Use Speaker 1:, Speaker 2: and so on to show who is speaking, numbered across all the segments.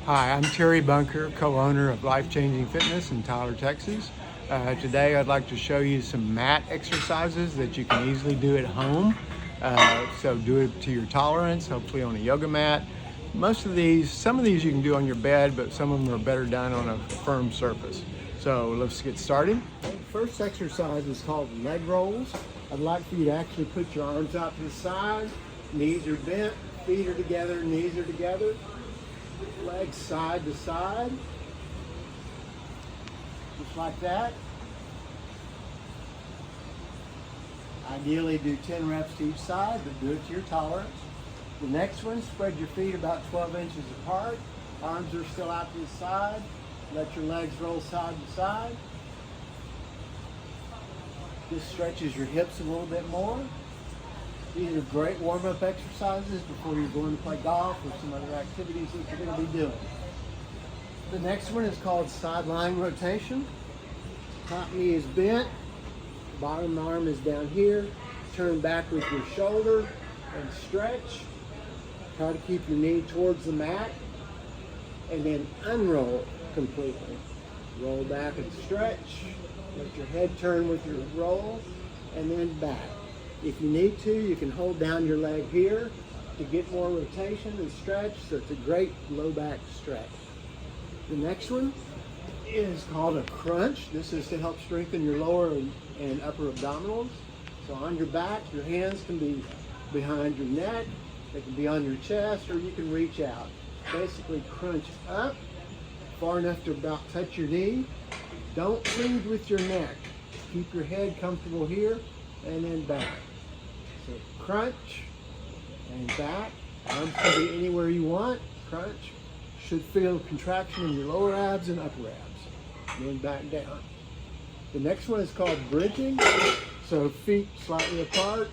Speaker 1: Hi, I'm Terry Bunker, co-owner of Life Changing Fitness in Tyler, Texas. Today I'd like to show you some mat exercises that you can easily do at home. So do it to your tolerance, hopefully on a yoga mat. Some of these you can do on your bed, but some of them are better done on a firm surface. So let's get started. The first exercise is called leg rolls. I'd like for you to actually put your arms out to the side, knees are bent, feet are together, knees are together. Legs side to side, just like that. Ideally do 10 reps to each side, but do it to your tolerance. The next one, spread your feet about 12 inches apart. Arms are still out to the side. Let your legs roll side to side. This stretches your hips a little bit more. These are great warm-up exercises before you're going to play golf or some other activities that you're going to be doing. The next one is called side lying rotation. Top knee is bent, bottom arm is down here. Turn back with your shoulder and stretch. Try to keep your knee towards the mat and then unroll completely. Roll back and stretch. Let your head turn with your roll and then back. If you need to, you can hold down your leg here to get more rotation and stretch, so it's a great low back stretch. The next one is called a crunch. This is to help strengthen your lower and upper abdominals. So on your back, your hands can be behind your neck, they can be on your chest, or you can reach out. Basically crunch up far enough to about touch your knee. Don't lead with your neck. Keep your head comfortable here and then back. So crunch and back. Arms can be anywhere you want. Crunch. Should feel contraction in your lower abs and upper abs. Then back down. The next one is called bridging. So feet slightly apart.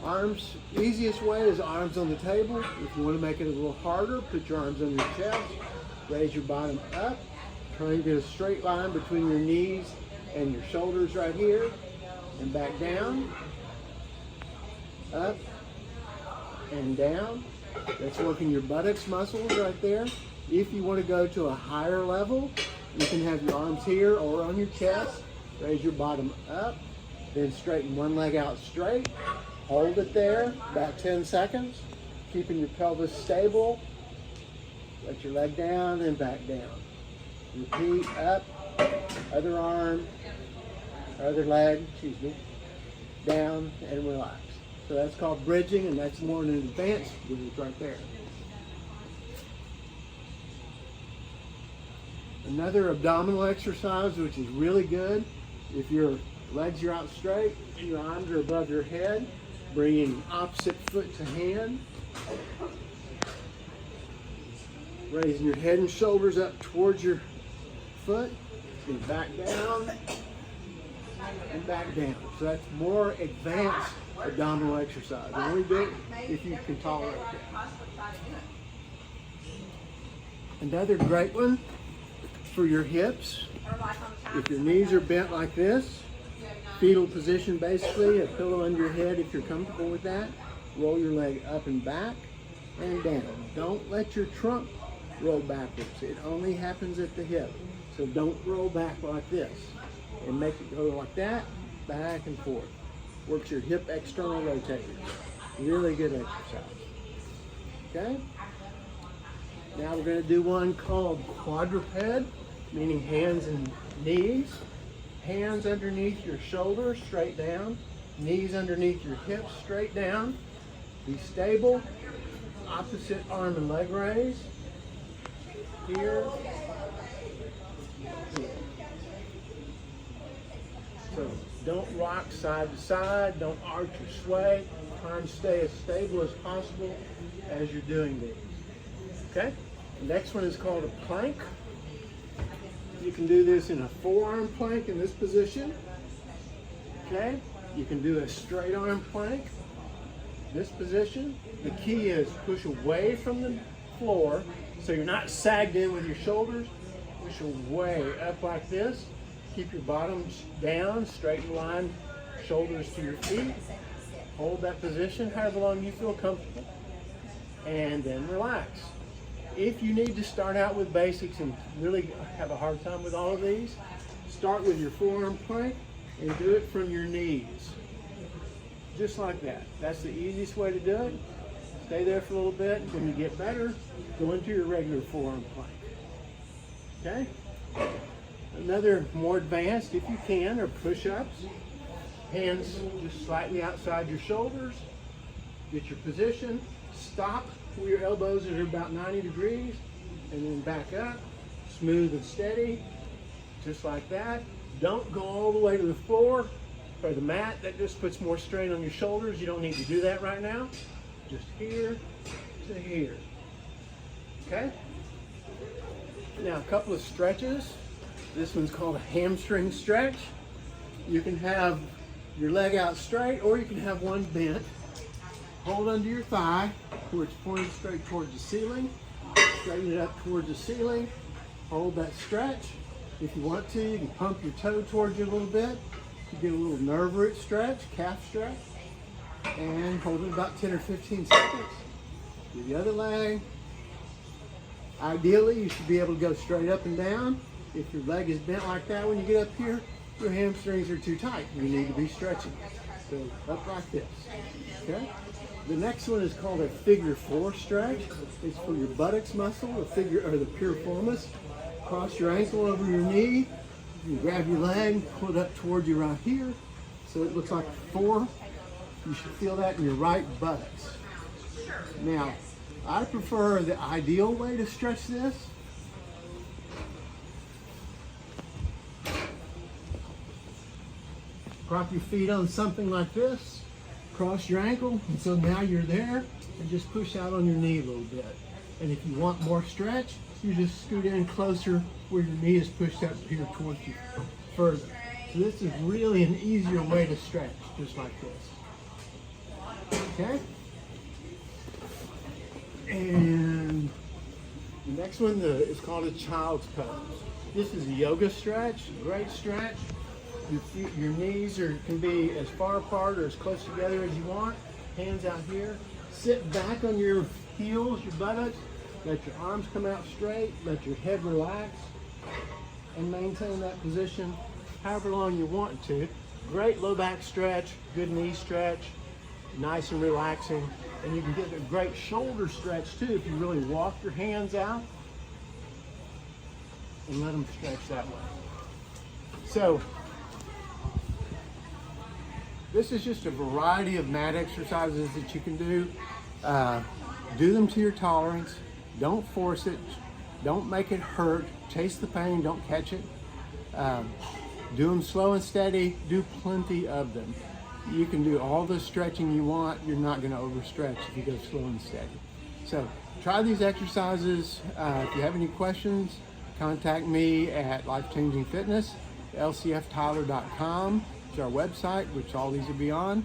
Speaker 1: Arms, easiest way is arms on the table. If you want to make it a little harder, put your arms on your chest. Raise your bottom up. Try and get a straight line between your knees and your shoulders right here. And back down. Up and down. That's working your buttocks muscles right there. If you want to go to a higher level, you can have your arms here or on your chest. Raise your bottom up, then straighten one leg out straight. Hold it there about 10 seconds, keeping your pelvis stable. Let your leg down and back down. Repeat, up, other arm, other leg, down and relax. So that's called bridging, and that's more an advanced bridge right there. Another abdominal exercise, which is really good, if your legs are out straight, your arms are above your head, bringing opposite foot to hand. Raising your head and shoulders up towards your foot, then back down and back down. So that's more advanced abdominal exercise. Only do it if you can tolerate it. Another great one for your hips. If your knees are bent like this, fetal position basically, a pillow under your head if you're comfortable with that. Roll your leg up and back and down. Don't let your trunk roll backwards. It only happens at the hip. So don't roll back like this. And make it go like that, back and forth. Works your hip external rotators. Really good exercise. Okay? Now we're going to do one called quadruped, meaning hands and knees. Hands underneath your shoulders, straight down. Knees underneath your hips, straight down. Be stable. Opposite arm and leg raise. Here. Here. So don't rock side to side, don't arch or sway. Try and stay as stable as possible as you're doing these. Okay? The next one is called a plank. You can do this in a forearm plank in this position. Okay? You can do a straight arm plank, this position. The key is push away from the floor so you're not sagged in with your shoulders. Push away up like this. Keep your bottoms down, straighten line, shoulders to your feet. Hold that position however long you feel comfortable. And then relax. If you need to start out with basics and really have a hard time with all of these, start with your forearm plank and do it from your knees. Just like that. That's the easiest way to do it. Stay there for a little bit. When you get better, go into your regular forearm plank. Okay? Another more advanced, if you can, are push-ups. Hands just slightly outside your shoulders. Get your position. Stop where your elbows are about 90 degrees. And then back up. Smooth and steady. Just like that. Don't go all the way to the floor or the mat. That just puts more strain on your shoulders. You don't need to do that right now. Just here to here. Okay? Now a couple of stretches. This one's called a hamstring stretch. You can have your leg out straight or you can have one bent. Hold under your thigh where it's pointed straight towards the ceiling. Straighten it up towards the ceiling. Hold that stretch. If you want to, you can pump your toe towards you a little bit. You get a little nerve root stretch, calf stretch. And hold it about 10 or 15 seconds. Do the other leg. Ideally, you should be able to go straight up and down. If your leg is bent like that when you get up here, your hamstrings are too tight. You need to be stretching. So up like this. Okay? The next one is called a figure 4 stretch. It's for your buttocks muscle, the piriformis. Cross your ankle over your knee. You grab your leg, pull it up towards you right here. So it looks like a 4. You should feel that in your right buttocks. Now, I prefer the ideal way to stretch this. Prop your feet on something like this. Cross your ankle, and so now you're there, and just push out on your knee a little bit. And if you want more stretch, you just scoot in closer where your knee is pushed up here towards you further. So this is really an easier way to stretch, just like this. Okay? And the next one is called a child's pose. This is a yoga stretch, great stretch. Your knees can be as far apart or as close together as you want. Hands out here. Sit back on your heels, your buttocks. Let your arms come out straight. Let your head relax. And maintain that position however long you want to. Great low back stretch, good knee stretch, nice and relaxing. And you can get a great shoulder stretch too if you really walk your hands out and let them stretch that way. So, this is just a variety of mat exercises that you can do. Do them to your tolerance. Don't force it. Don't make it hurt. Chase the pain, don't catch it. Do them slow and steady. Do plenty of them. You can do all the stretching you want. You're not going to overstretch if you go slow and steady. So try these exercises. If you have any questions, contact me at Life Changing Fitness, lcftyler.com. It's our website, which all these will be on.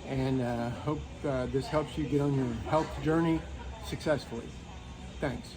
Speaker 1: And hope this helps you get on your health journey successfully. Thanks.